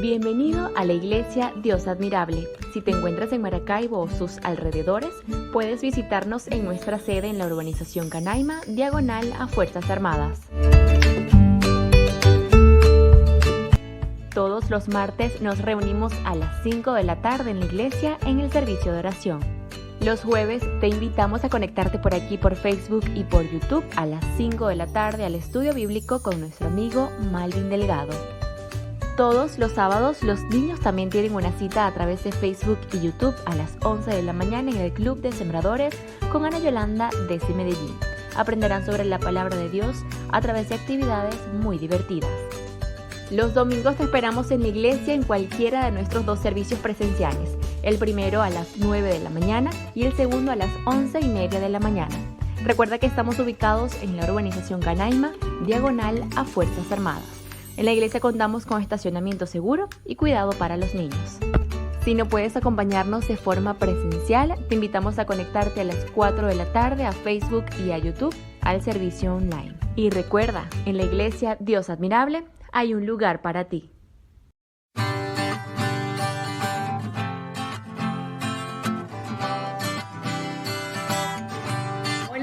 Bienvenido a la Iglesia Dios Admirable. Si te encuentras en Maracaibo o sus alrededores, puedes visitarnos en nuestra sede en la urbanización Canaima, diagonal a Fuerzas Armadas. Todos los martes nos reunimos a las 5 de la tarde en la iglesia en el servicio de oración. Los jueves te invitamos a conectarte por aquí por Facebook y por YouTube a las 5 de la tarde al estudio bíblico con nuestro amigo Malvin Delgado. Todos los sábados los niños también tienen una cita a través de Facebook y YouTube a las 11 de la mañana en el Club de Sembradores con Ana Yolanda desde Medellín. Aprenderán sobre la palabra de Dios a través de actividades muy divertidas. Los domingos te esperamos en la iglesia en cualquiera de nuestros dos servicios presenciales, el primero a las 9 de la mañana y el segundo a las 11:30 de la mañana. Recuerda que estamos ubicados en la urbanización Canaima, diagonal a Fuerzas Armadas. En la iglesia contamos con estacionamiento seguro y cuidado para los niños. Si no puedes acompañarnos de forma presencial, te invitamos a conectarte a las 4 de la tarde a Facebook y a YouTube al servicio online. Y recuerda, en la iglesia Dios Admirable hay un lugar para ti.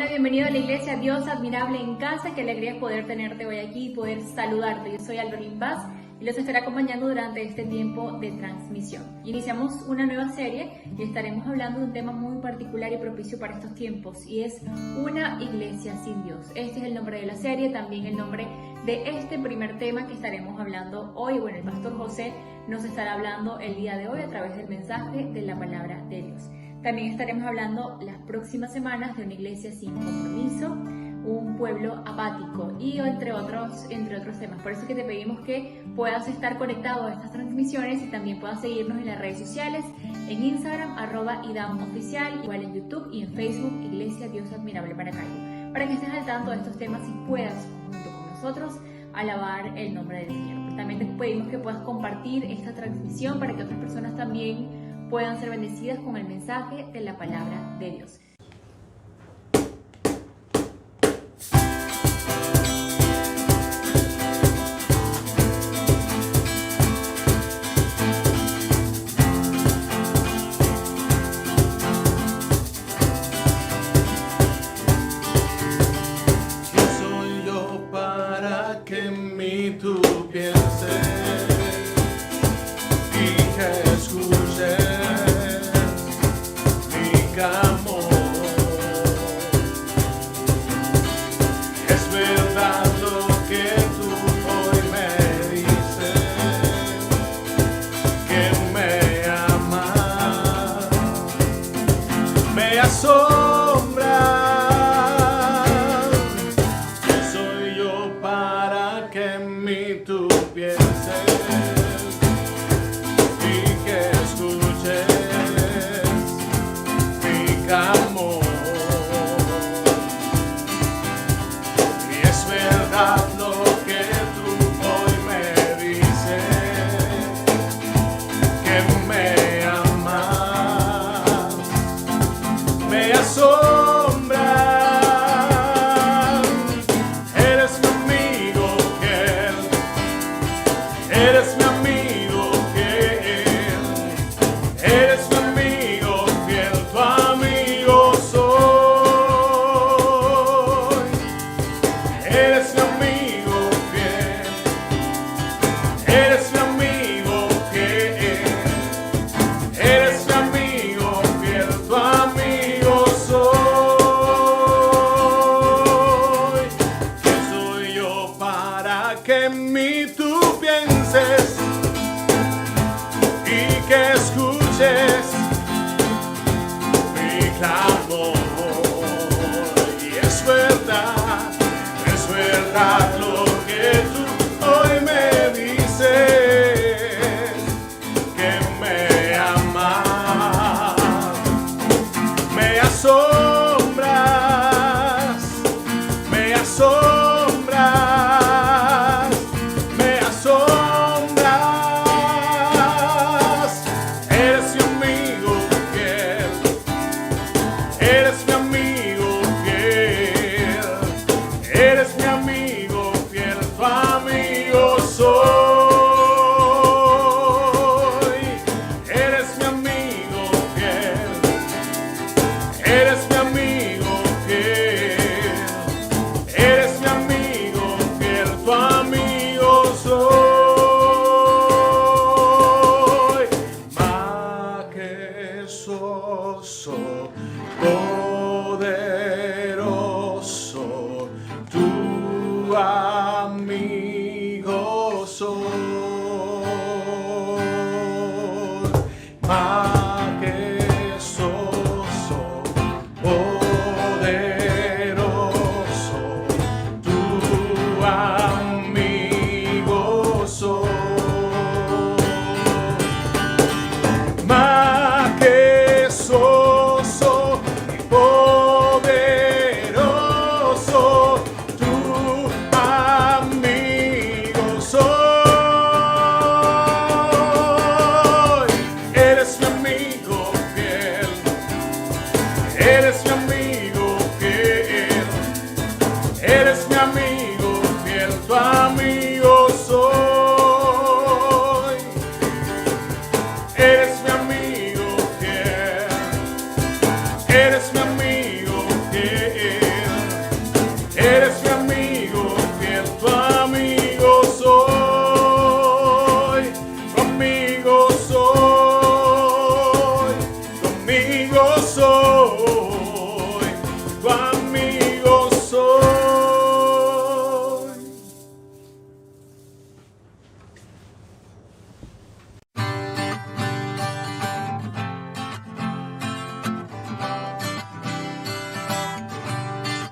Bienvenido a la iglesia Dios Admirable en casa. Qué alegría poder tenerte hoy aquí y poder saludarte. Yo soy Alberlín Paz y los estaré acompañando durante este tiempo de transmisión. Iniciamos una nueva serie y estaremos hablando de un tema muy particular y propicio para estos tiempos, y es una iglesia sin Dios. Este es el nombre de la serie, también el nombre de este primer tema que estaremos hablando hoy. Bueno, el pastor José nos estará hablando el día de hoy a través del mensaje de la palabra de Dios. También estaremos hablando las próximas semanas de una iglesia sin compromiso, un pueblo apático y entre otros temas. Por eso es que te pedimos que puedas estar conectado a estas transmisiones y también puedas seguirnos en las redes sociales, en Instagram, @idamoficial, igual en YouTube y en Facebook, Iglesia Dios Admirable Maracaibo, para que estés al tanto de estos temas y puedas, junto con nosotros, alabar el nombre del Señor. También te pedimos que puedas compartir esta transmisión para que otras personas también puedan ser bendecidas con el mensaje de la palabra de Dios. ¿Quién soy yo para que en mí tú pienses y que escuches mi amor? Es verdad lo que tú hoy me dices, que me amas, me asombra. ¿Quién soy yo para que en mí tú pienses y que escuches mi amor? Y es verdad lo que tú hoy me dices, que me amas, me asombra. Eres mi amigo fiel, eres mi amigo fiel, eres mi amigo fiel, tu amigo soy. Eres mi amigo fiel, eres mi amigo fiel, eres mi amigo fiel, tu amigo soy. ¿Quién soy yo para que en mí tú pienses y que escuches mi clamor? Y es verdad lo que tú hoy me dices, que me amas, me asombras, me asombras, me asombras. Eres mi amigo fiel, eres mi amigo fiel, eres mi amigo fiel, tu amigo soy. tu amigo soy, majestuoso, poderoso, tu amigo soy.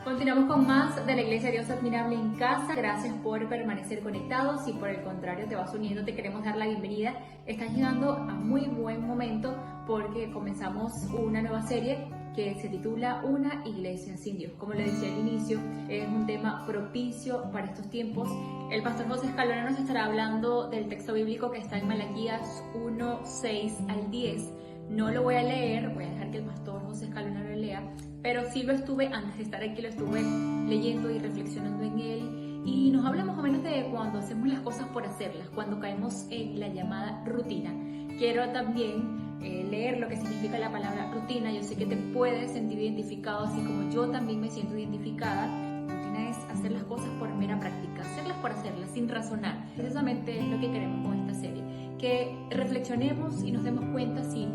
Continuamos con más de la Iglesia Dios Admirable en Casa. Gracias por permanecer conectados. Si por el contrario te vas uniendo, te queremos dar la bienvenida. Estás llegando a muy buen momento porque comenzamos una nueva serie que se titula Una Iglesia sin Dios. Como le decía al inicio, es un tema propicio para estos tiempos. El pastor José Escalona nos estará hablando del texto bíblico que está en Malaquías 1, 6 al 10. No lo voy a leer, voy a dejar que el pastor José Escalona lo lea, pero sí lo estuve, antes de estar aquí, lo estuve leyendo y reflexionando en él, y nos habla más o menos de cuando hacemos las cosas por hacerlas, cuando caemos en la llamada rutina. Quiero también leer lo que significa la palabra rutina. Yo sé que te puedes sentir identificado, así como yo también me siento identificada. Rutina es hacer las cosas por mera práctica, hacerlas por hacerlas, sin razonar. Precisamente es lo que queremos con esta serie, que reflexionemos y nos demos cuenta si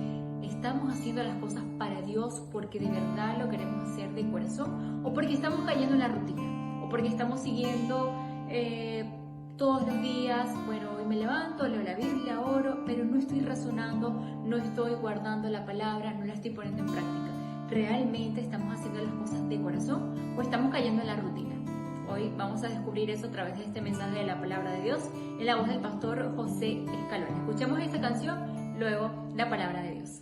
estamos haciendo las cosas para Dios porque de verdad lo queremos hacer de corazón, o porque estamos cayendo en la rutina, o porque estamos siguiendo todos los días, bueno, hoy me levanto, leo la Biblia, oro, pero no estoy razonando, no estoy guardando la palabra, no la estoy poniendo en práctica. ¿Realmente estamos haciendo las cosas de corazón o estamos cayendo en la rutina? Hoy vamos a descubrir eso a través de este mensaje de la palabra de Dios en la voz del pastor José Escalona. Escuchemos esta canción, luego la palabra de Dios.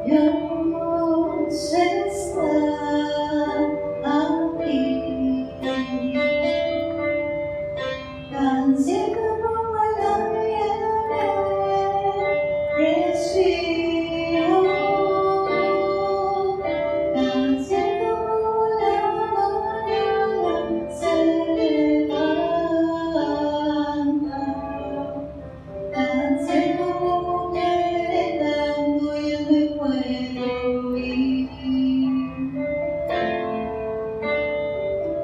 Dios está aquí, tan cerca como el aire respiro, tan cerca como la mañana se levanta, tan cerca como quedando yo me puedo ir.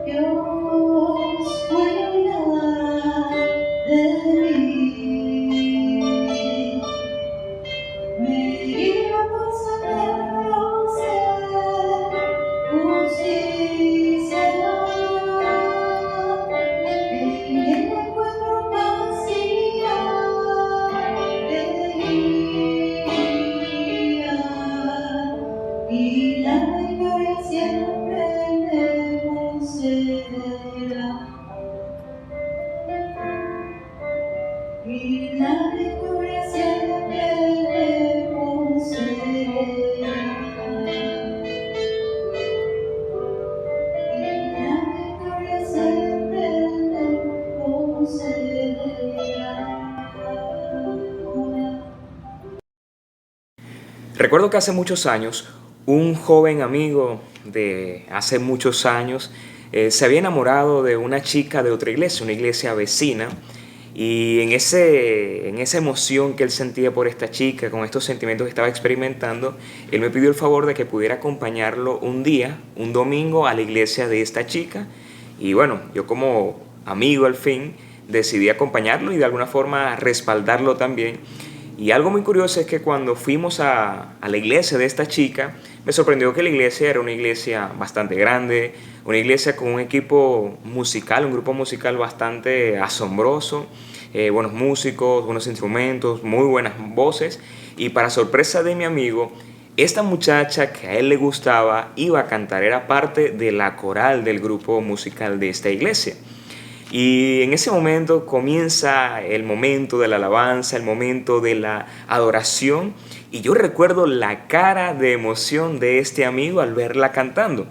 Dios cuida de mí, me guía por senderos de justicia, en él encuentro paz y alegría, y la victoria siempre me concederá, y la victoria siempre me concederá, y la victoria siempre me concederá. Recuerdo que hace muchos años, un joven amigo de hace muchos años se había enamorado de una chica de otra iglesia, una iglesia vecina, Y en esa emoción que él sentía por esta chica, con estos sentimientos que estaba experimentando, él me pidió el favor de que pudiera acompañarlo un día, un domingo, a la iglesia de esta chica. Y bueno, yo como amigo al fin decidí acompañarlo y de alguna forma respaldarlo también. Y algo muy curioso es que cuando fuimos a la iglesia de esta chica, me sorprendió que la iglesia era una iglesia bastante grande, una iglesia con un equipo musical, un grupo musical bastante asombroso, buenos músicos, buenos instrumentos, muy buenas voces. Y para sorpresa de mi amigo, esta muchacha que a él le gustaba iba a cantar, era parte de la coral del grupo musical de esta iglesia. Y en ese momento comienza el momento de la alabanza, el momento de la adoración. Y yo recuerdo la cara de emoción de este amigo al verla cantando.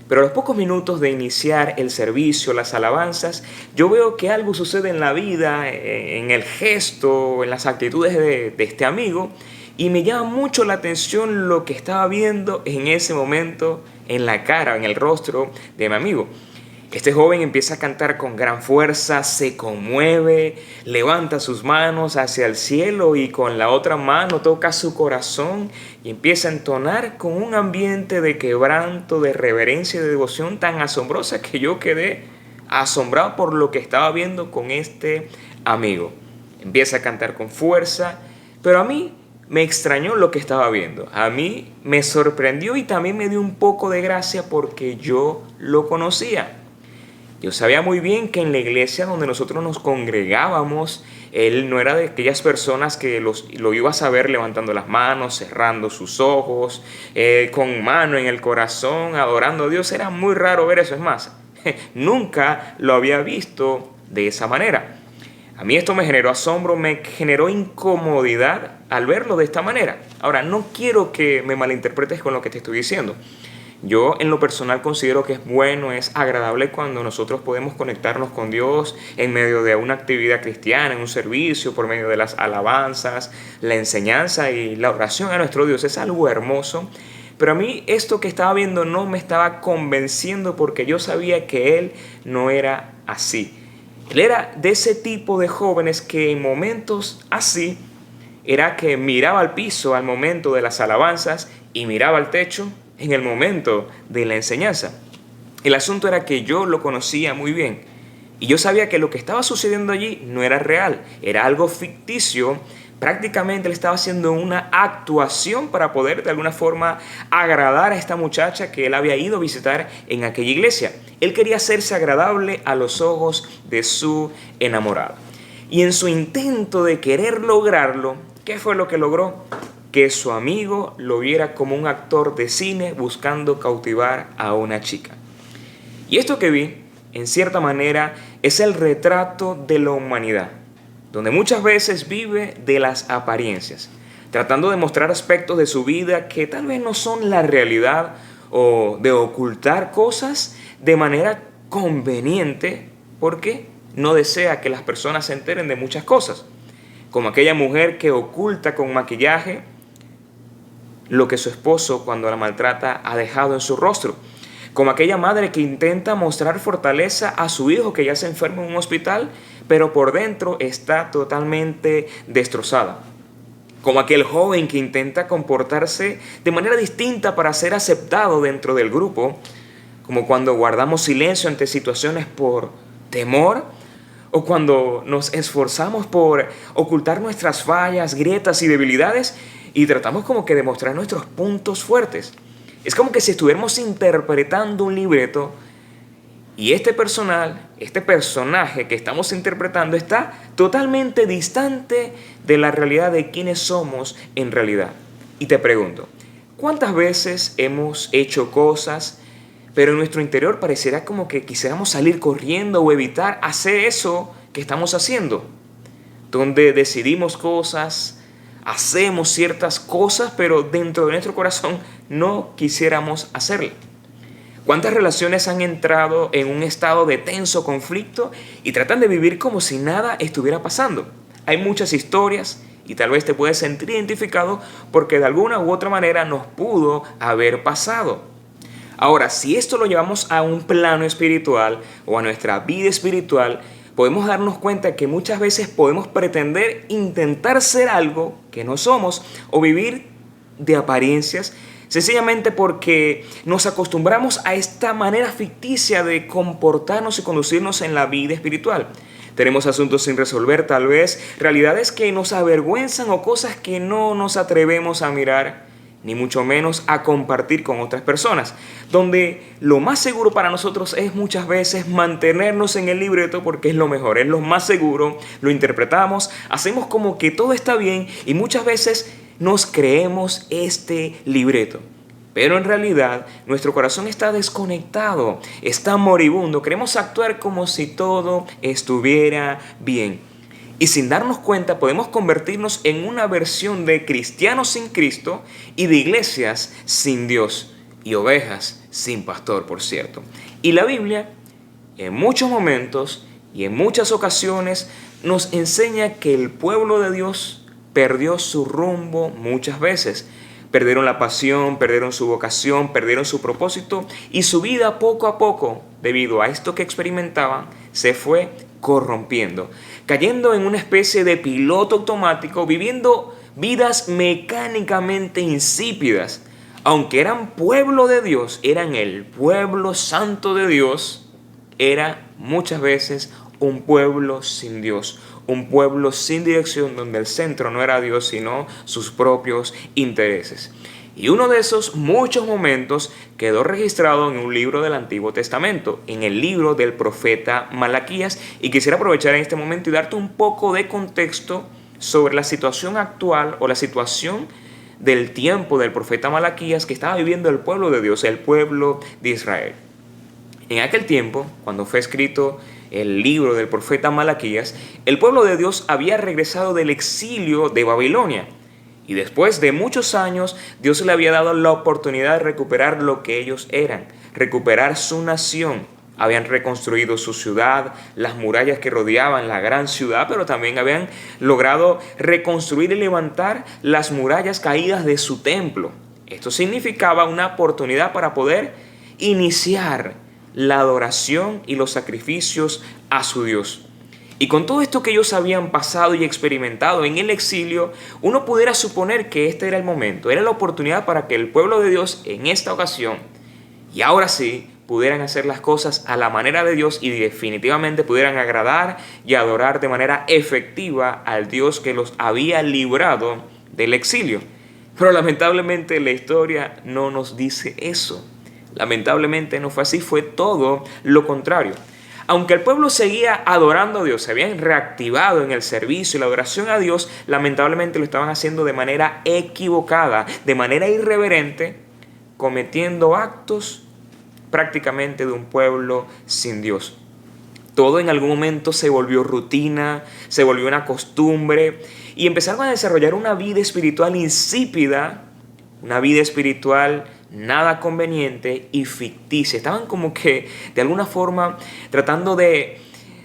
Pero a los pocos minutos de iniciar el servicio, las alabanzas, yo veo que algo sucede en la vida, en el gesto, en las actitudes de este amigo. Y me llama mucho la atención lo que estaba viendo en ese momento en la cara, en el rostro de mi amigo. Este joven empieza a cantar con gran fuerza, se conmueve, levanta sus manos hacia el cielo y con la otra mano toca su corazón y empieza a entonar con un ambiente de quebranto, de reverencia y de devoción tan asombrosa que yo quedé asombrado por lo que estaba viendo con este amigo. Empieza a cantar con fuerza, pero a mí me extrañó lo que estaba viendo. A mí me sorprendió y también me dio un poco de gracia porque yo lo conocía. Yo sabía muy bien que en la iglesia donde nosotros nos congregábamos, él no era de aquellas personas que lo ibas a ver levantando las manos, cerrando sus ojos, con mano en el corazón, adorando a Dios. Era muy raro ver eso. Es más, nunca lo había visto de esa manera. A mí esto me generó asombro, me generó incomodidad al verlo de esta manera. Ahora, no quiero que me malinterpretes con lo que te estoy diciendo. Yo en lo personal considero que es bueno, es agradable cuando nosotros podemos conectarnos con Dios en medio de una actividad cristiana, en un servicio, por medio de las alabanzas, la enseñanza y la oración a nuestro Dios. Es algo hermoso, pero a mí esto que estaba viendo no me estaba convenciendo porque yo sabía que él no era así. Él era de ese tipo de jóvenes que en momentos así era que miraba al piso al momento de las alabanzas y miraba al techo en el momento de la enseñanza. El asunto era que yo lo conocía muy bien y yo sabía que lo que estaba sucediendo allí no era real, era algo ficticio. Prácticamente él estaba haciendo una actuación para poder de alguna forma agradar a esta muchacha que él había ido a visitar en aquella iglesia. Él quería hacerse agradable a los ojos de su enamorada. Y en su intento de querer lograrlo, ¿qué fue lo que logró? Que su amigo lo viera como un actor de cine buscando cautivar a una chica. Y esto que vi, en cierta manera, es el retrato de la humanidad, donde muchas veces vive de las apariencias, tratando de mostrar aspectos de su vida que tal vez no son la realidad o de ocultar cosas de manera conveniente porque no desea que las personas se enteren de muchas cosas, como aquella mujer que oculta con maquillaje lo que su esposo cuando la maltrata ha dejado en su rostro, como aquella madre que intenta mostrar fortaleza a su hijo que ya se enferma en un hospital, pero por dentro está totalmente destrozada, como aquel joven que intenta comportarse de manera distinta para ser aceptado dentro del grupo, como cuando guardamos silencio ante situaciones por temor, o cuando nos esforzamos por ocultar nuestras fallas, grietas y debilidades y tratamos como que de mostrar nuestros puntos fuertes. Es como que si estuviéramos interpretando un libreto y este personaje que estamos interpretando está totalmente distante de la realidad de quiénes somos en realidad. Y te pregunto, ¿cuántas veces hemos hecho cosas, pero en nuestro interior pareciera como que quisiéramos salir corriendo o evitar hacer eso que estamos haciendo? Donde decidimos cosas, hacemos ciertas cosas, pero dentro de nuestro corazón no quisiéramos hacerlas. ¿Cuántas relaciones han entrado en un estado de tenso conflicto y tratan de vivir como si nada estuviera pasando? Hay muchas historias y tal vez te puedes sentir identificado porque de alguna u otra manera nos pudo haber pasado. Ahora, si esto lo llevamos a un plano espiritual o a nuestra vida espiritual, podemos darnos cuenta que muchas veces podemos pretender intentar ser algo que no somos o vivir de apariencias, sencillamente porque nos acostumbramos a esta manera ficticia de comportarnos y conducirnos en la vida espiritual. Tenemos asuntos sin resolver, tal vez, realidades que nos avergüenzan o cosas que no nos atrevemos a mirar, ni mucho menos a compartir con otras personas, donde lo más seguro para nosotros es muchas veces mantenernos en el libreto porque es lo mejor, es lo más seguro, lo interpretamos, hacemos como que todo está bien y muchas veces nos creemos este libreto. Pero en realidad nuestro corazón está desconectado, está moribundo, queremos actuar como si todo estuviera bien. Y sin darnos cuenta podemos convertirnos en una versión de cristianos sin Cristo y de iglesias sin Dios y ovejas sin pastor, por cierto. Y la Biblia, en muchos momentos y en muchas ocasiones, nos enseña que el pueblo de Dios perdió su rumbo muchas veces. Perdieron la pasión, perdieron su vocación, perdieron su propósito y su vida poco a poco, debido a esto que experimentaban, se fue corrompiendo, cayendo en una especie de piloto automático, viviendo vidas mecánicamente insípidas. Aunque eran pueblo de Dios, eran el pueblo santo de Dios, era muchas veces un pueblo sin Dios, un pueblo sin dirección donde el centro no era Dios sino sus propios intereses. Y uno de esos muchos momentos quedó registrado en un libro del Antiguo Testamento, en el libro del profeta Malaquías, y quisiera aprovechar en este momento y darte un poco de contexto sobre la situación actual o la situación del tiempo del profeta Malaquías que estaba viviendo el pueblo de Dios, el pueblo de Israel. En aquel tiempo, cuando fue escrito el libro del profeta Malaquías, el pueblo de Dios había regresado del exilio de Babilonia. Y después de muchos años, Dios le había dado la oportunidad de recuperar lo que ellos eran, recuperar su nación. Habían reconstruido su ciudad, las murallas que rodeaban la gran ciudad, pero también habían logrado reconstruir y levantar las murallas caídas de su templo. Esto significaba una oportunidad para poder iniciar la adoración y los sacrificios a su Dios. Y con todo esto que ellos habían pasado y experimentado en el exilio, uno pudiera suponer que este era el momento, era la oportunidad para que el pueblo de Dios en esta ocasión, y ahora sí, pudieran hacer las cosas a la manera de Dios y definitivamente pudieran agradar y adorar de manera efectiva al Dios que los había librado del exilio. Pero lamentablemente la historia no nos dice eso. Lamentablemente no fue así, fue todo lo contrario. Aunque el pueblo seguía adorando a Dios, se habían reactivado en el servicio y la adoración a Dios, lamentablemente lo estaban haciendo de manera equivocada, de manera irreverente, cometiendo actos prácticamente de un pueblo sin Dios. Todo en algún momento se volvió rutina, se volvió una costumbre y empezaron a desarrollar una vida espiritual insípida, una vida espiritual nada conveniente y ficticia. Estaban como que de alguna forma tratando de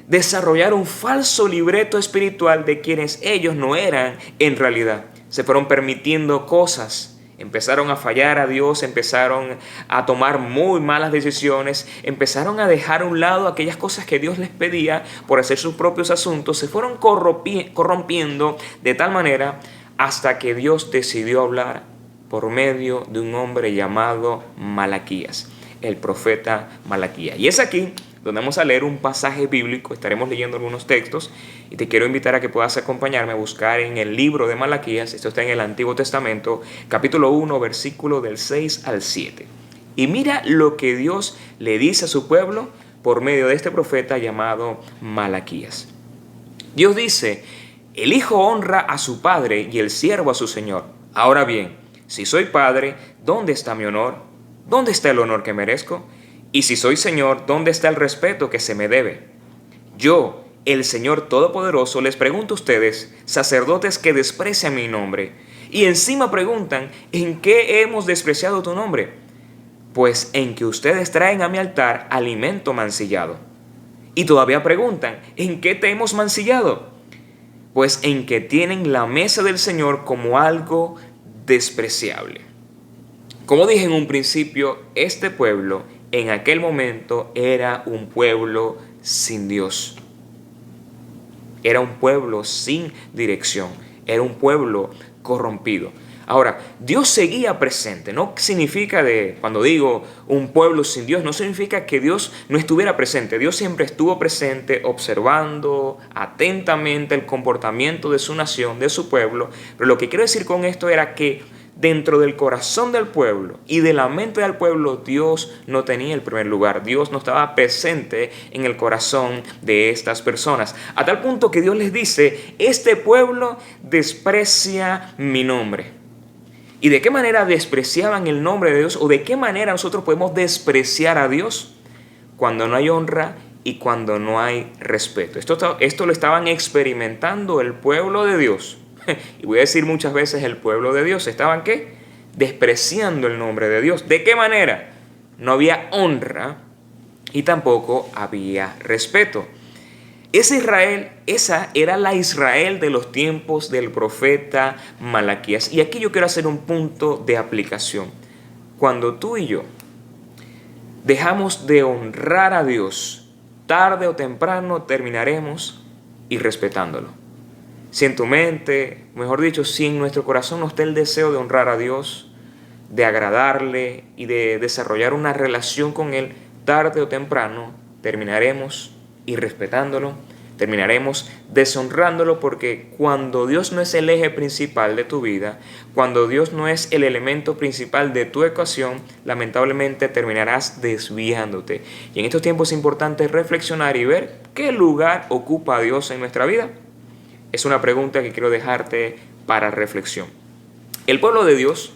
desarrollar un falso libreto espiritual de quienes ellos no eran en realidad. Se fueron permitiendo cosas, empezaron a fallar a Dios, empezaron a tomar muy malas decisiones, empezaron a dejar a un lado aquellas cosas que Dios les pedía por hacer sus propios asuntos, se fueron corrompiendo de tal manera hasta que Dios decidió hablar por medio de un hombre llamado Malaquías, el profeta Malaquías. Y es aquí donde vamos a leer un pasaje bíblico, estaremos leyendo algunos textos y te quiero invitar a que puedas acompañarme a buscar en el libro de Malaquías, esto está en el Antiguo Testamento, capítulo 1, versículo del 6 al 7. Y mira lo que Dios le dice a su pueblo por medio de este profeta llamado Malaquías. Dios dice: el hijo honra a su padre y el siervo a su señor. Ahora bien, si soy padre, ¿dónde está mi honor? ¿Dónde está el honor que merezco? Y si soy señor, ¿dónde está el respeto que se me debe? Yo, el Señor Todopoderoso, les pregunto a ustedes, sacerdotes que desprecian mi nombre, y encima preguntan, ¿en qué hemos despreciado tu nombre? Pues en que ustedes traen a mi altar alimento mancillado. Y todavía preguntan, ¿en qué te hemos mancillado? Pues en que tienen la mesa del Señor como algo despreciable. Como dije en un principio, este pueblo en aquel momento era un pueblo sin Dios. Era un pueblo sin dirección, era un pueblo corrompido. Ahora, Dios seguía presente. No significa cuando digo un pueblo sin Dios, no significa que Dios no estuviera presente. Dios siempre estuvo presente, observando atentamente el comportamiento de su nación, de su pueblo. Pero lo que quiero decir con esto era que dentro del corazón del pueblo y de la mente del pueblo, Dios no tenía el primer lugar. Dios no estaba presente en el corazón de estas personas. A tal punto que Dios les dice: este pueblo desprecia mi nombre. ¿Y de qué manera despreciaban el nombre de Dios? ¿O de qué manera nosotros podemos despreciar a Dios? Cuando no hay honra y cuando no hay respeto. Esto lo estaban experimentando el pueblo de Dios. Y voy a decir muchas veces el pueblo de Dios. ¿Estaban qué? Despreciando el nombre de Dios. ¿De qué manera? No había honra y tampoco había respeto. Esa era la Israel de los tiempos del profeta Malaquías. Y aquí yo quiero hacer un punto de aplicación. Cuando tú y yo dejamos de honrar a Dios, tarde o temprano terminaremos irrespetándolo. Si en tu mente, mejor dicho, si en nuestro corazón no está el deseo de honrar a Dios, de agradarle y de desarrollar una relación con Él, tarde o temprano terminaremos irrespetándolo, terminaremos deshonrándolo, porque cuando Dios no es el eje principal de tu vida, cuando Dios no es el elemento principal de tu ecuación, lamentablemente terminarás desviándote. Y en estos tiempos es importante reflexionar y ver qué lugar ocupa Dios en nuestra vida. Es una pregunta que quiero dejarte para reflexión. El pueblo de Dios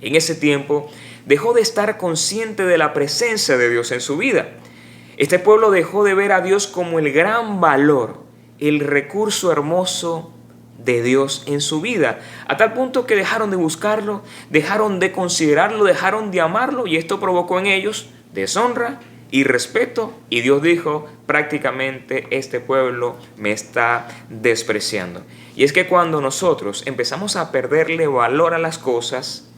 en ese tiempo dejó de estar consciente de la presencia de Dios en su vida. Este pueblo dejó de ver a Dios como el gran valor, el recurso hermoso de Dios en su vida, a tal punto que dejaron de buscarlo, dejaron de considerarlo, dejaron de amarlo, y esto provocó en ellos deshonra y respeto, y Dios dijo: prácticamente este pueblo me está despreciando. Y es que cuando nosotros empezamos a perderle valor a las cosas,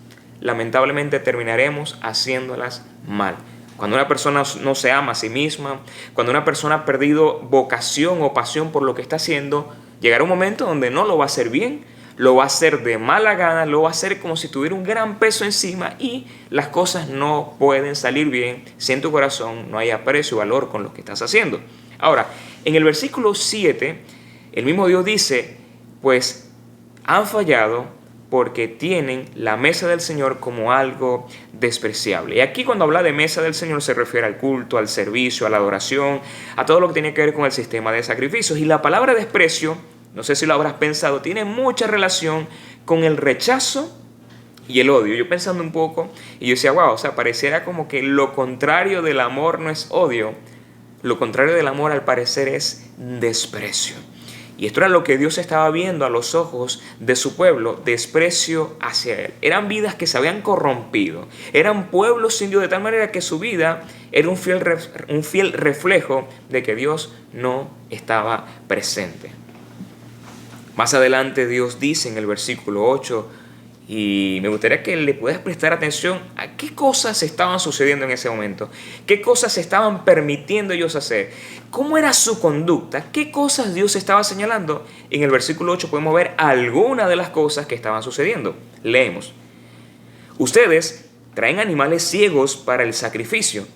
lamentablemente terminaremos haciéndolas mal. Cuando una persona no se ama a sí misma, cuando una persona ha perdido vocación o pasión por lo que está haciendo, llegará un momento donde no lo va a hacer bien, lo va a hacer de mala gana, lo va a hacer como si tuviera un gran peso encima, y las cosas no pueden salir bien si en tu corazón no hay aprecio y valor con lo que estás haciendo. Ahora, en el versículo 7, el mismo Dios dice: pues han fallado porque tienen la mesa del Señor como algo despreciable. Y aquí, cuando habla de mesa del Señor, se refiere al culto, al servicio, a la adoración, a todo lo que tiene que ver con el sistema de sacrificios. Y la palabra desprecio, no sé si lo habrás pensado, tiene mucha relación con el rechazo y el odio. Yo pensando un poco, y yo decía: wow, o sea, pareciera como que lo contrario del amor no es odio. Lo contrario del amor, al parecer, es desprecio. Y esto era lo que Dios estaba viendo a los ojos de su pueblo: desprecio hacia Él. Eran vidas que se habían corrompido. Eran pueblos sin Dios, de tal manera que su vida era un fiel reflejo de que Dios no estaba presente. Más adelante Dios dice en el versículo 8, y me gustaría que le puedas prestar atención a qué cosas estaban sucediendo en ese momento, qué cosas estaban permitiendo ellos hacer, cómo era su conducta, qué cosas Dios estaba señalando. En el versículo 8 podemos ver algunas de las cosas que estaban sucediendo. Leemos: ustedes traen animales ciegos para el sacrificio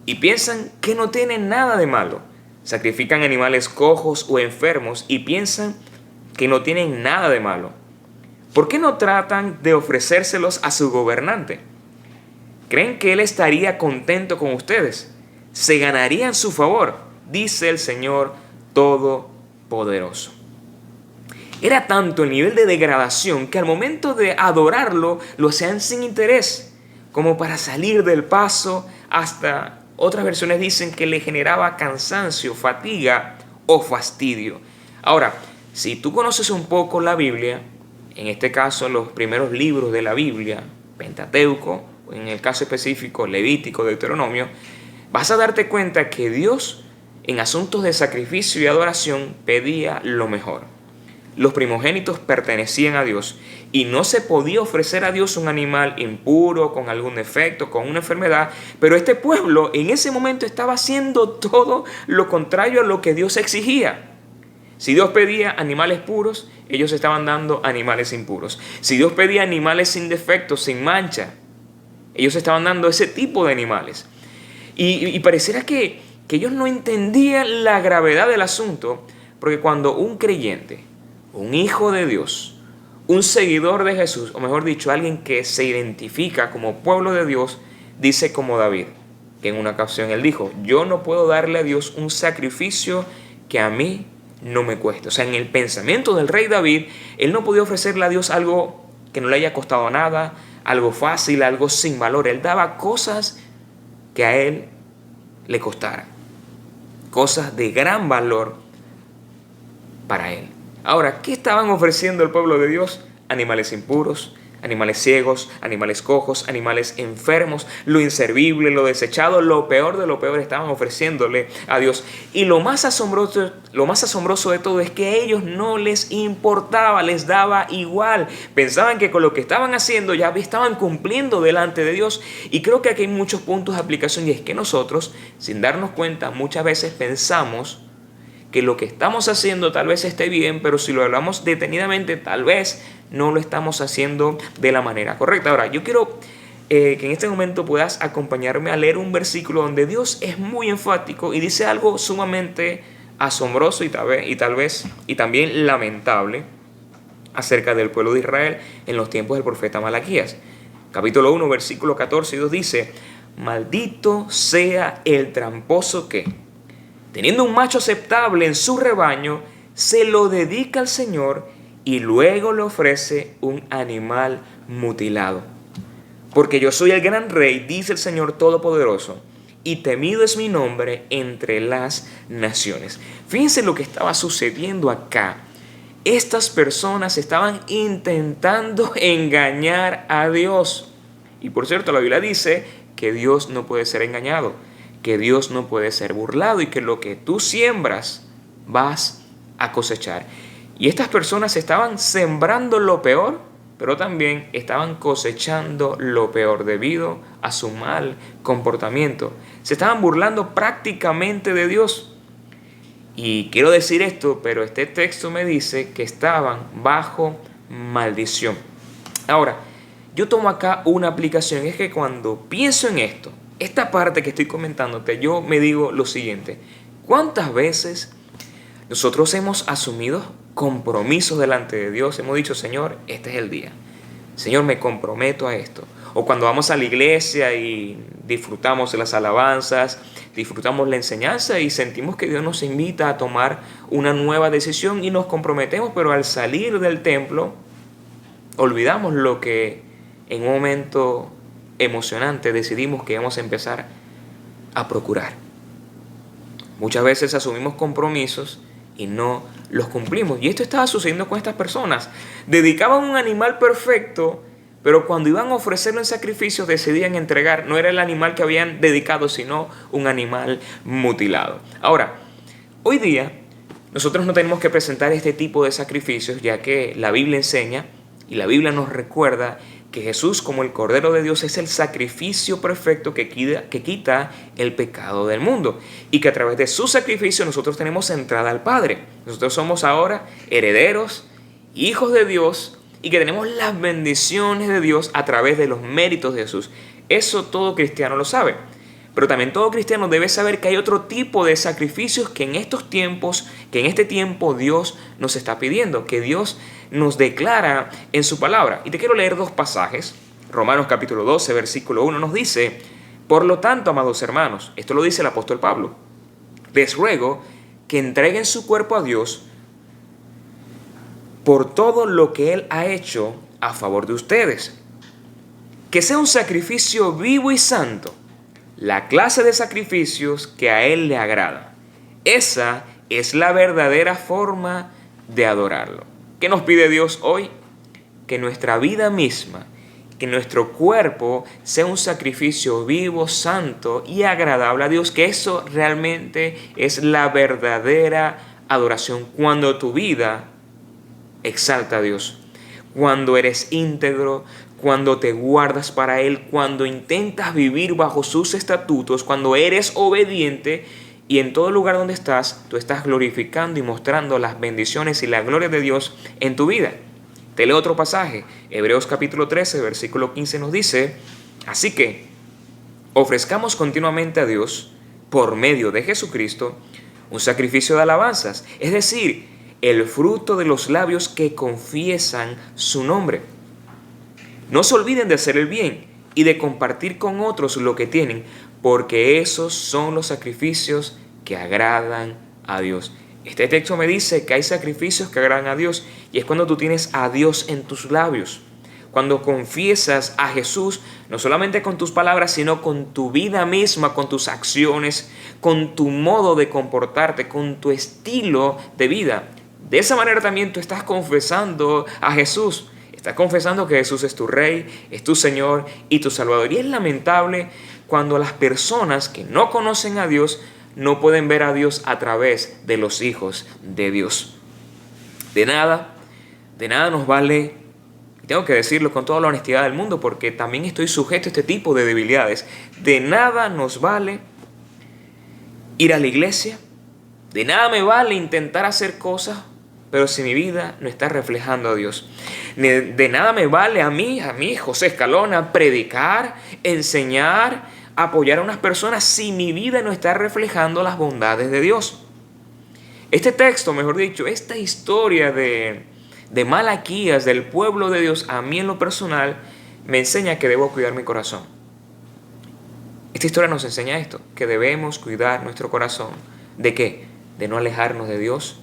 y piensan que no tienen nada de malo. Sacrifican animales cojos o enfermos y piensan que no tienen nada de malo. ¿Por qué no tratan de ofrecérselos a su gobernante? ¿Creen que él estaría contento con ustedes? ¿Se ganarían su favor?, dice el Señor Todopoderoso. Era tanto el nivel de degradación que al momento de adorarlo lo hacían sin interés, como para salir del paso. Hasta otras versiones dicen que le generaba cansancio, fatiga o fastidio. Ahora, si tú conoces un poco la Biblia, en este caso los primeros libros de la Biblia, Pentateuco, o en el caso específico Levítico, Deuteronomio, vas a darte cuenta que Dios en asuntos de sacrificio y adoración pedía lo mejor. Los primogénitos pertenecían a Dios y no se podía ofrecer a Dios un animal impuro, con algún defecto, con una enfermedad, pero este pueblo en ese momento estaba haciendo todo lo contrario a lo que Dios exigía. Si Dios pedía animales puros, ellos estaban dando animales impuros. Si Dios pedía animales sin defectos, sin mancha, ellos estaban dando ese tipo de animales. Y pareciera que ellos no entendían la gravedad del asunto, porque cuando un creyente, un hijo de Dios, un seguidor de Jesús, o mejor dicho, alguien que se identifica como pueblo de Dios, dice como David, que en una ocasión él dijo: yo no puedo darle a Dios un sacrificio que a mí no me cueste. O sea, en el pensamiento del rey David, él no podía ofrecerle a Dios algo que no le haya costado nada, algo fácil, algo sin valor. Él daba cosas que a él le costaran, cosas de gran valor para él. Ahora, ¿qué estaban ofreciendo el pueblo de Dios? Animales impuros, animales ciegos, animales cojos, animales enfermos, lo inservible, lo desechado, lo peor de lo peor estaban ofreciéndole a Dios. Y lo más asombroso de todo es que a ellos no les importaba, les daba igual. Pensaban que con lo que estaban haciendo ya estaban cumpliendo delante de Dios. Y creo que aquí hay muchos puntos de aplicación, y es que nosotros, sin darnos cuenta, muchas veces pensamos que lo que estamos haciendo tal vez esté bien, pero si lo hablamos detenidamente, tal vez no lo estamos haciendo de la manera correcta. Ahora, yo quiero que en este momento puedas acompañarme a leer un versículo donde Dios es muy enfático y dice algo sumamente asombroso y también lamentable acerca del pueblo de Israel en los tiempos del profeta Malaquías. Capítulo 1, versículo 14 y 2 dice: maldito sea el tramposo que, teniendo un macho aceptable en su rebaño, se lo dedica al Señor y luego le ofrece un animal mutilado. Porque yo soy el gran rey, dice el Señor Todopoderoso, y temido es mi nombre entre las naciones. Fíjense lo que estaba sucediendo acá. Estas personas estaban intentando engañar a Dios. Y por cierto, la Biblia dice que Dios no puede ser engañado, que Dios no puede ser burlado y que lo que tú siembras vas a cosechar. Y estas personas estaban sembrando lo peor, pero también estaban cosechando lo peor debido a su mal comportamiento. Se estaban burlando prácticamente de Dios. Y quiero decir esto, pero este texto me dice que estaban bajo maldición. Ahora, yo tomo acá una aplicación. Es que cuando pienso en esto, esta parte que estoy comentándote, yo me digo lo siguiente: ¿cuántas veces nosotros hemos asumido compromisos delante de Dios? Hemos dicho: Señor, este es el día. Señor, me comprometo a esto. O cuando vamos a la iglesia y disfrutamos de las alabanzas, disfrutamos la enseñanza y sentimos que Dios nos invita a tomar una nueva decisión y nos comprometemos, pero al salir del templo olvidamos lo que en un momento emocionante decidimos que vamos a empezar a procurar. Muchas veces asumimos compromisos y no los cumplimos. Y esto estaba sucediendo con estas personas. Dedicaban un animal perfecto, pero cuando iban a ofrecerlo en sacrificios decidían entregar, no era el animal que habían dedicado, sino un animal mutilado. Ahora, hoy día nosotros no tenemos que presentar este tipo de sacrificios, ya que la Biblia enseña y la Biblia nos recuerda que Jesús, como el Cordero de Dios, es el sacrificio perfecto que quita el pecado del mundo, y que a través de su sacrificio nosotros tenemos entrada al Padre. Nosotros somos ahora herederos, hijos de Dios, y que tenemos las bendiciones de Dios a través de los méritos de Jesús. Eso todo cristiano lo sabe. Pero también todo cristiano debe saber que hay otro tipo de sacrificios que en este tiempo Dios nos está pidiendo, que Dios nos declara en su palabra. Y te quiero leer dos pasajes. Romanos capítulo 12, versículo 1 nos dice: por lo tanto, amados hermanos, esto lo dice el apóstol Pablo, les ruego que entreguen su cuerpo a Dios por todo lo que Él ha hecho a favor de ustedes. Que sea un sacrificio vivo y santo, la clase de sacrificios que a Él le agrada. Esa es la verdadera forma de adorarlo. ¿Qué nos pide Dios hoy? Que nuestra vida misma, que nuestro cuerpo sea un sacrificio vivo, santo y agradable a Dios. Que eso realmente es la verdadera adoración. Cuando tu vida exalta a Dios, cuando eres íntegro, cuando te guardas para Él, cuando intentas vivir bajo sus estatutos, cuando eres obediente Y en todo lugar donde estás, tú estás glorificando y mostrando las bendiciones y la gloria de Dios en tu vida. Te leo otro pasaje. Hebreos capítulo 13, versículo 15 nos dice: así que ofrezcamos continuamente a Dios, por medio de Jesucristo, un sacrificio de alabanzas, es decir, el fruto de los labios que confiesan su nombre. No se olviden de hacer el bien y de compartir con otros lo que tienen, porque esos son los sacrificios que agradan a Dios. Este texto me dice que hay sacrificios que agradan a Dios, y es cuando tú tienes a Dios en tus labios. Cuando confiesas a Jesús, no solamente con tus palabras, sino con tu vida misma, con tus acciones, con tu modo de comportarte, con tu estilo de vida. De esa manera también tú estás confesando a Jesús. Estás confesando que Jesús es tu Rey, es tu Señor y tu Salvador. Y es lamentable cuando las personas que no conocen a Dios no pueden ver a Dios a través de los hijos de Dios. De nada nos vale, y tengo que decirlo con toda la honestidad del mundo porque también estoy sujeto a este tipo de debilidades. De nada nos vale ir a la iglesia, de nada me vale intentar hacer cosas, pero si mi vida no está reflejando a Dios. De nada me vale a mí, José Escalona, predicar, enseñar, apoyar a unas personas si mi vida no está reflejando las bondades de Dios. Este texto, mejor dicho, esta historia de Malaquías, del pueblo de Dios, a mí en lo personal, me enseña que debo cuidar mi corazón. Esta historia nos enseña esto, que debemos cuidar nuestro corazón. ¿De qué? De no alejarnos de Dios,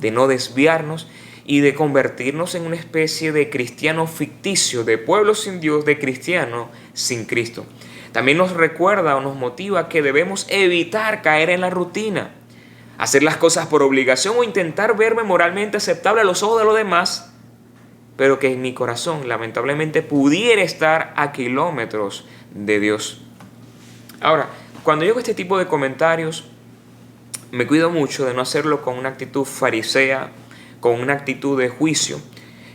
de no desviarnos y de convertirnos en una especie de cristiano ficticio, de pueblo sin Dios, de cristiano sin Cristo. También nos recuerda o nos motiva que debemos evitar caer en la rutina, hacer las cosas por obligación o intentar verme moralmente aceptable a los ojos de los demás, pero que en mi corazón lamentablemente pudiera estar a kilómetros de Dios. Ahora, cuando yo hago este tipo de comentarios, me cuido mucho de no hacerlo con una actitud farisea, con una actitud de juicio,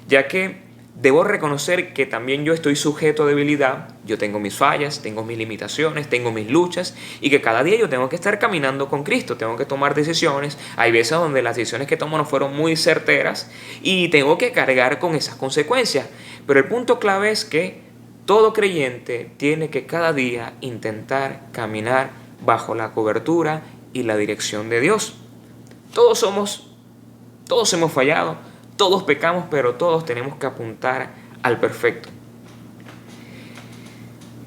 ya que debo reconocer que también yo estoy sujeto a debilidad, yo tengo mis fallas, tengo mis limitaciones, tengo mis luchas y que cada día yo tengo que estar caminando con Cristo, tengo que tomar decisiones, hay veces donde las decisiones que tomo no fueron muy certeras y tengo que cargar con esas consecuencias, pero el punto clave es que todo creyente tiene que cada día intentar caminar bajo la cobertura y la dirección de Dios. Todos hemos fallado, todos pecamos, pero todos tenemos que apuntar al perfecto.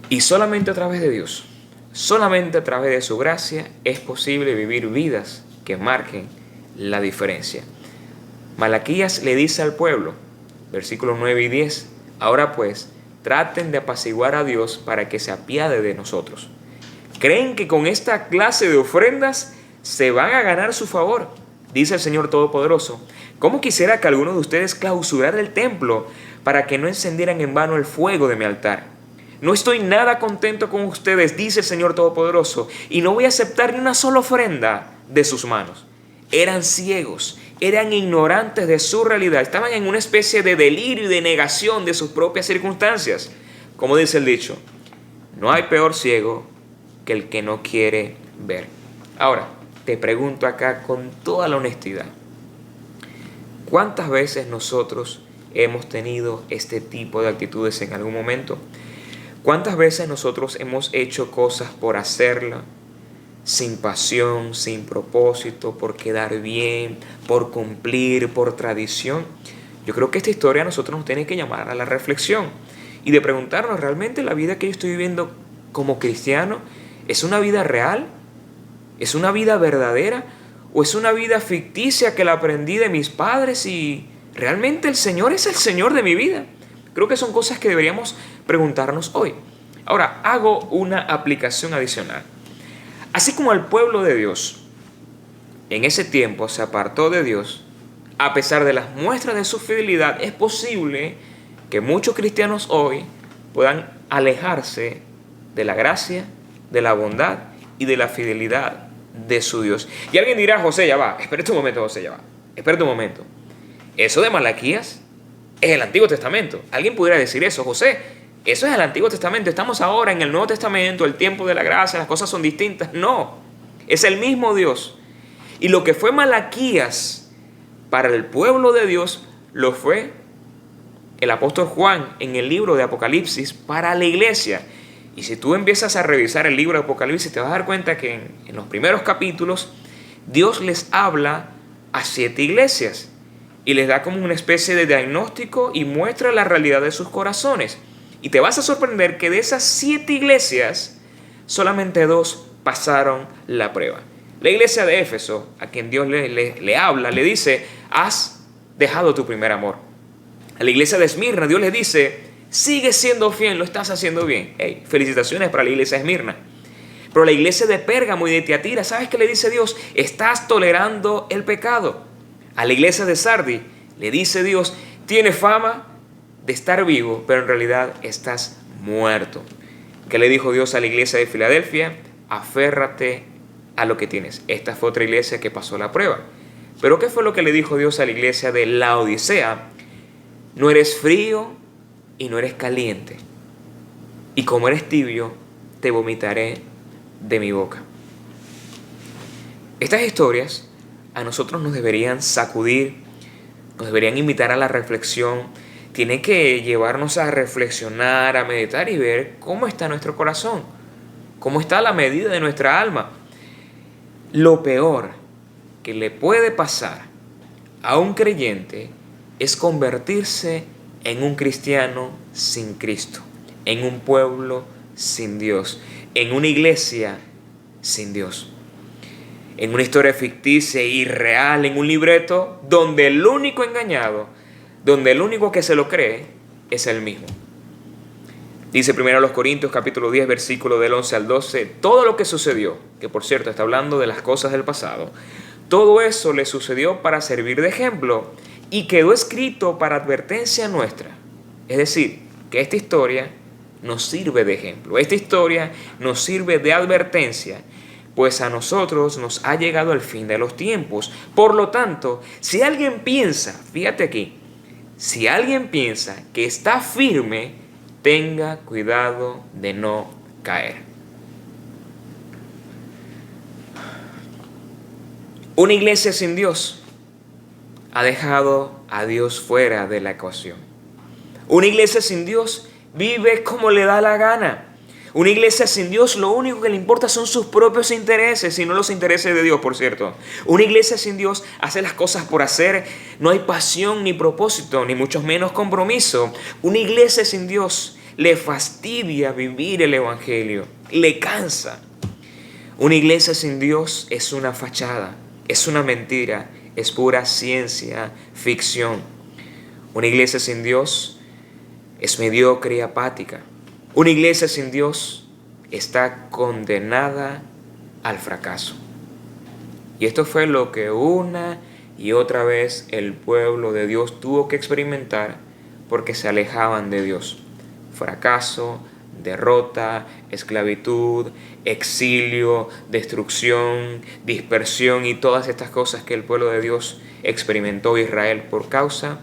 Y solamente a través de Dios, solamente a través de su gracia es posible vivir vidas que marquen la diferencia. Malaquías le dice al pueblo, versículos 9 y 10, ahora pues, traten de apaciguar a Dios para que se apiade de nosotros. ¿Creen que con esta clase de ofrendas se van a ganar su favor? Dice el Señor Todopoderoso. ¿Cómo quisiera que alguno de ustedes clausurara el templo para que no encendieran en vano el fuego de mi altar? No estoy nada contento con ustedes, dice el Señor Todopoderoso, y no voy a aceptar ni una sola ofrenda de sus manos. Eran ciegos, eran ignorantes de su realidad, estaban en una especie de delirio y de negación de sus propias circunstancias. Como dice el dicho, no hay peor ciego que el que no quiere ver. Ahora, te pregunto acá con toda la honestidad, ¿cuántas veces nosotros hemos tenido este tipo de actitudes en algún momento? ¿Cuántas veces nosotros hemos hecho cosas por hacerla, sin pasión, sin propósito, por quedar bien, por cumplir, por tradición? Yo creo que esta historia a nosotros nos tiene que llamar a la reflexión y de preguntarnos, ¿realmente la vida que yo estoy viviendo como cristiano es una vida real? ¿Es una vida verdadera? ¿O es una vida ficticia que la aprendí de mis padres y realmente el Señor es el Señor de mi vida? Creo que son cosas que deberíamos preguntarnos hoy. Ahora, hago una aplicación adicional. Así como el pueblo de Dios en ese tiempo se apartó de Dios, a pesar de las muestras de su fidelidad, es posible que muchos cristianos hoy puedan alejarse de la gracia, de la bondad y de la fidelidad de su Dios. Y alguien dirá, José, ya va, espérate un momento, José, ya va, espérate un momento. Eso de Malaquías es el Antiguo Testamento. Alguien pudiera decir eso, José, eso es el Antiguo Testamento, estamos ahora en el Nuevo Testamento, el tiempo de la gracia, las cosas son distintas. No, Es el mismo Dios. Y lo que fue Malaquías para el pueblo de Dios, lo fue el apóstol Juan en el libro de Apocalipsis para la iglesia. Y si tú empiezas a revisar el libro de Apocalipsis, te vas a dar cuenta que en los primeros capítulos Dios les habla a 7 iglesias y les da como una especie de diagnóstico y muestra la realidad de sus corazones. Y te vas a sorprender que de esas 7 iglesias, solamente 2 pasaron la prueba. La iglesia de Éfeso, a quien Dios le habla, le dice: has dejado tu primer amor. A la iglesia de Esmirna, Dios le dice: sigue siendo fiel, lo estás haciendo bien. Hey, felicitaciones para la iglesia de Esmirna. Pero la iglesia de Pérgamo y de Tiatira, ¿sabes qué le dice Dios? Estás tolerando el pecado. A la iglesia de Sardi le dice Dios: tienes fama de estar vivo, pero en realidad estás muerto. ¿Qué le dijo Dios a la iglesia de Filadelfia? Aférrate a lo que tienes. Esta fue otra iglesia que pasó la prueba. Pero ¿qué fue lo que le dijo Dios a la iglesia de Laodicea? No eres frío y no eres caliente. Y como eres tibio, te vomitaré de mi boca. Estas historias a nosotros nos deberían sacudir, nos deberían invitar a la reflexión. Tienen que llevarnos a reflexionar, a meditar y ver cómo está nuestro corazón, cómo está la medida de nuestra alma. Lo peor que le puede pasar a un creyente es convertirse en un cristiano sin Cristo, en un pueblo sin Dios, en una iglesia sin Dios, en una historia ficticia e irreal, en un libreto donde el único engañado, donde el único que se lo cree es él mismo. Dice 1 Corintios capítulo 10, versículo del 11 al 12, todo lo que sucedió, que por cierto está hablando de las cosas del pasado, todo eso le sucedió para servir de ejemplo y quedó escrito para advertencia nuestra. Es decir, que esta historia nos sirve de ejemplo, esta historia nos sirve de advertencia, pues a nosotros nos ha llegado el fin de los tiempos. Por lo tanto, si alguien piensa, fíjate aquí, si alguien piensa que está firme, tenga cuidado de no caer. Una iglesia sin Dios ha dejado a Dios fuera de la ecuación. Una iglesia sin Dios vive como le da la gana. Una iglesia sin Dios lo único que le importa son sus propios intereses y no los intereses de Dios, por cierto. Una iglesia sin Dios hace las cosas por hacer. No hay pasión ni propósito, ni mucho menos compromiso. Una iglesia sin Dios le fastidia vivir el evangelio, le cansa. Una iglesia sin Dios es una fachada, es una mentira, es pura ciencia ficción. Una iglesia sin Dios es mediocre y apática. Una iglesia sin Dios está condenada al fracaso. Y esto fue lo que una y otra vez el pueblo de Dios tuvo que experimentar porque se alejaban de Dios. Fracaso, derrota, esclavitud, exilio, destrucción, dispersión y todas estas cosas que el pueblo de Dios experimentó Israel por causa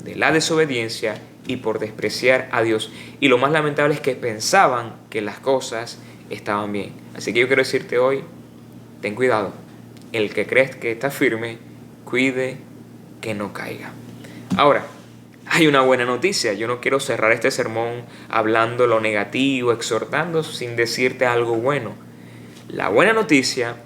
de la desobediencia y por despreciar a Dios. Y lo más lamentable es que pensaban que las cosas estaban bien. Así que yo quiero decirte hoy, ten cuidado. El que crees que está firme, cuide que no caiga. Ahora, hay una buena noticia. Yo no quiero cerrar este sermón hablando lo negativo, exhortando sin decirte algo bueno. La buena noticia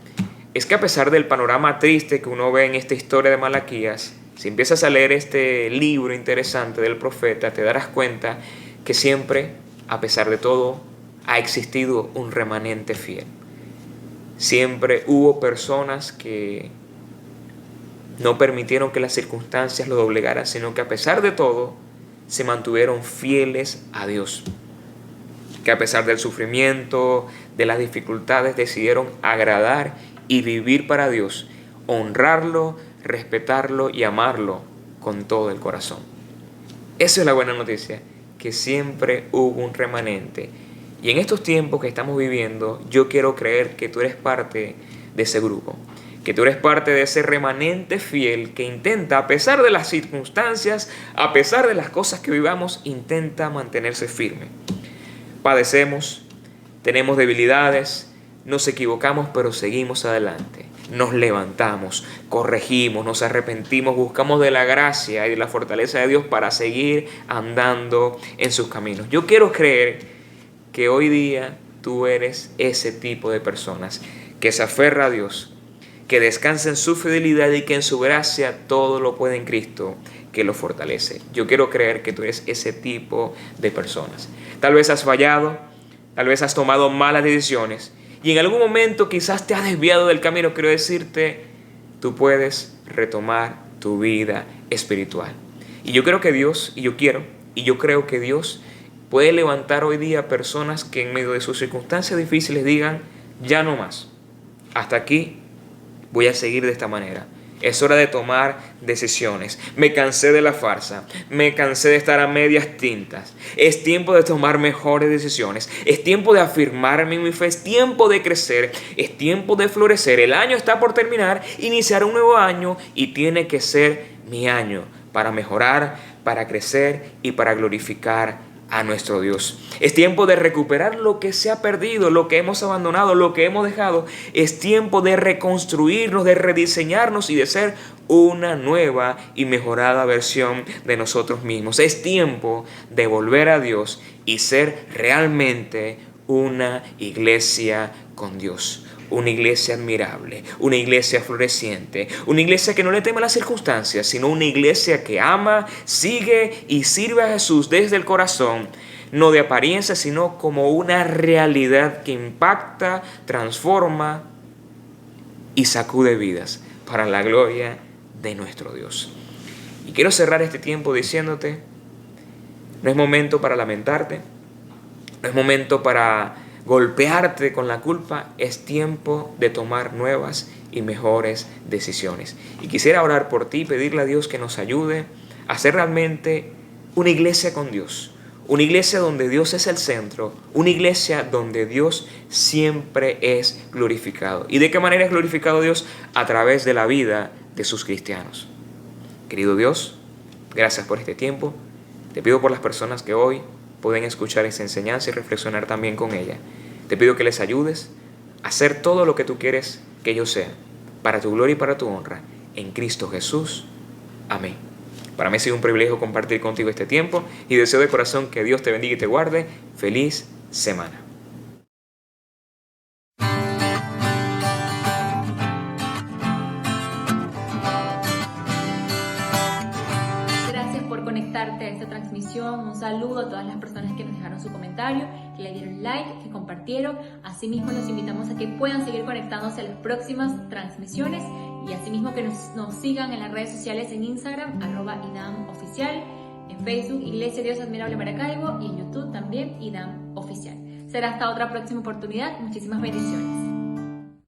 es que a pesar del panorama triste que uno ve en esta historia de Malaquías, si empiezas a leer este libro interesante del profeta, te darás cuenta que siempre, a pesar de todo, ha existido un remanente fiel. Siempre hubo personas que no permitieron que las circunstancias lo doblegaran, sino que a pesar de todo, se mantuvieron fieles a Dios. Que a pesar del sufrimiento, de las dificultades, decidieron agradar y vivir para Dios, honrarlo, respetarlo y amarlo con todo el corazón. Esa es la buena noticia, que siempre hubo un remanente. Y en estos tiempos que estamos viviendo, yo quiero creer que tú eres parte de ese grupo, que tú eres parte de ese remanente fiel que intenta, a pesar de las circunstancias, a pesar de las cosas que vivamos, intenta mantenerse firme. Padecemos, tenemos debilidades, nos equivocamos, pero seguimos adelante. Nos levantamos, corregimos, nos arrepentimos, buscamos de la gracia y de la fortaleza de Dios para seguir andando en sus caminos. Yo quiero creer que hoy día tú eres ese tipo de personas que se aferra a Dios, que descansa en su fidelidad y que en su gracia todo lo puede en Cristo que lo fortalece. Yo quiero creer que tú eres ese tipo de personas. Tal vez has fallado, tal vez has tomado malas decisiones y en algún momento quizás te has desviado del camino. Quiero decirte, tú puedes retomar tu vida espiritual. Y yo creo que Dios, yo creo que Dios puede levantar hoy día personas que en medio de sus circunstancias difíciles digan, ya no más, hasta aquí voy a seguir de esta manera. Es hora de tomar decisiones. Me cansé de la farsa. Me cansé de estar a medias tintas. Es tiempo de tomar mejores decisiones. Es tiempo de afirmarme en mi fe. Es tiempo de crecer. Es tiempo de florecer. El año está por terminar. Iniciar un nuevo año y tiene que ser mi año para mejorar, para crecer y para glorificar a nuestro Dios. Es tiempo de recuperar lo que se ha perdido, lo que hemos abandonado, lo que hemos dejado. Es tiempo de reconstruirnos, de rediseñarnos y de ser una nueva y mejorada versión de nosotros mismos. Es tiempo de volver a Dios y ser realmente una iglesia con Dios. Una iglesia admirable, una iglesia floreciente, una iglesia que no le teme a las circunstancias, sino una iglesia que ama, sigue y sirve a Jesús desde el corazón, no de apariencia, sino como una realidad que impacta, transforma y sacude vidas para la gloria de nuestro Dios. Y quiero cerrar este tiempo diciéndote, no es momento para lamentarte, no es momento para golpearte con la culpa, es tiempo de tomar nuevas y mejores decisiones. Y quisiera orar por ti y pedirle a Dios que nos ayude a ser realmente una iglesia con Dios, una iglesia donde Dios es el centro, una iglesia donde Dios siempre es glorificado. ¿Y de qué manera es glorificado Dios? A través de la vida de sus cristianos. Querido Dios, gracias por este tiempo. Te pido por las personas que hoy pueden escuchar esta enseñanza y reflexionar también con ella. Te pido que les ayudes a hacer todo lo que tú quieres que ellos sean, para tu gloria y para tu honra, en Cristo Jesús. Amén. Para mí ha sido un privilegio compartir contigo este tiempo y deseo de corazón que Dios te bendiga y te guarde. Feliz semana. Conectarte a esta transmisión. Un saludo a todas las personas que nos dejaron su comentario, que le dieron like, que compartieron. Asimismo los invitamos a que puedan seguir conectándose a las próximas transmisiones y asimismo que nos sigan en las redes sociales en Instagram @IDAMOficial, en Facebook Iglesia Dios Admirable Maracaibo y en YouTube también IDAM Oficial. Será hasta otra próxima oportunidad. Muchísimas bendiciones.